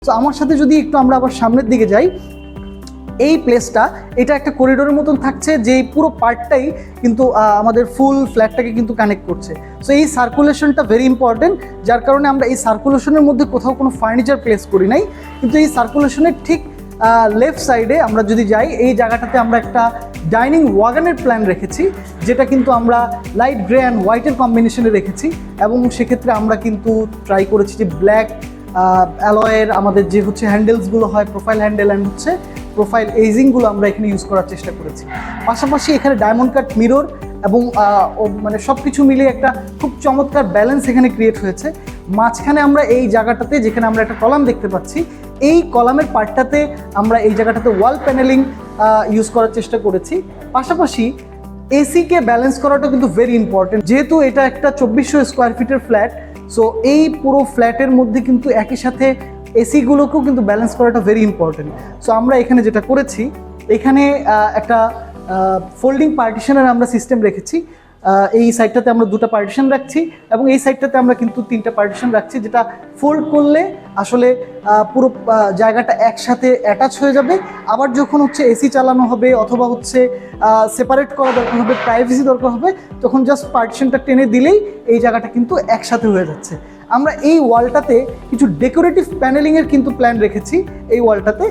তো আমার সাথে যদি একটু আমরা আবার সামনের দিকে যাই, এই প্লেসটা এটা একটা করিডোরের মতন থাকছে, যে পুরো পার্টটাই কিন্তু আমাদের ফুল ফ্ল্যাটটাকে কিন্তু কানেক্ট করছে। সো এই সার্কুলেশনটা ভেরি ইম্পর্টেন্ট, যার কারণে আমরা এই সার্কুলেশনের মধ্যে কোথাও কোনো ফার্নিচার প্লেস করি নাই, কিন্তু এই সার্কুলেশনের ঠিক লেফট সাইডে আমরা যদি যাই, এই জায়গাটাতে আমরা একটা ডাইনিং ওয়াগনের প্ল্যান রেখেছি, যেটা কিন্তু আমরা লাইট গ্রে অ্যান্ড হোয়াইটের কম্বিনেশনে রেখেছি। এবং সেক্ষেত্রে আমরা কিন্তু ট্রাই করেছি যে ব্ল্যাক অ্যালয়ের আমাদের যে হচ্ছে হ্যান্ডেলসগুলো হয়, প্রোফাইল হ্যান্ডেল অ্যান্ড হচ্ছে প্রোফাইল এজিংগুলো আমরা এখানে ইউজ করার চেষ্টা করেছি। পাশাপাশি এখানে ডায়মন্ড কাট মিরর এবং মানে সব কিছু মিলিয়ে একটা খুব চমৎকার ব্যালেন্স এখানে ক্রিয়েট হয়েছে। মাঝখানে আমরা এই জায়গাটাতে, যেখানে আমরা একটা কলাম দেখতে পাচ্ছি, এই কলামের পার্টটাতে আমরা এই জায়গাটাতে ওয়াল প্যানেলিং ইউজ করার চেষ্টা করেছি। পাশাপাশি এসিকে ব্যালেন্স করাটা কিন্তু ভেরি ইম্পর্টেন্ট, যেহেতু এটা একটা 2400 স্কোয়ার ফিটের ফ্ল্যাট। সো এই পুরো ফ্ল্যাটের মধ্যে কিন্তু একই সাথে এসিগুলোকেও কিন্তু ব্যালেন্স করাটা ভেরি ইম্পর্টেন্ট। সো আমরা এখানে যেটা করেছি, এখানে একটা ফোল্ডিং পার্টিশনের আমরা সিস্টেম রেখেছি। এই সাইডটাতে আমরা 2টা পার্টিশন রাখছি এবং এই সাইডটাতে আমরা কিন্তু 3টা পার্টিশন রাখছি, যেটা ফোল্ড করলে আসলে পুরো জায়গাটা একসাথে অ্যাটাচ হয়ে যাবে। আবার যখন হচ্ছে এসি চালানো হবে অথবা হচ্ছে সেপারেট করা দরকার হবে, প্রাইভেসি দরকার হবে, তখন জাস্ট পার্টিশনটা টেনে দিলেই এই জায়গাটা কিন্তু একসাথে হয়ে যাচ্ছে। আমরা এই ওয়ালটাতে কিছু ডেকোরেটিভ প্যানেলিংয়ের কিন্তু প্ল্যান রেখেছি এই ওয়ালটাতে,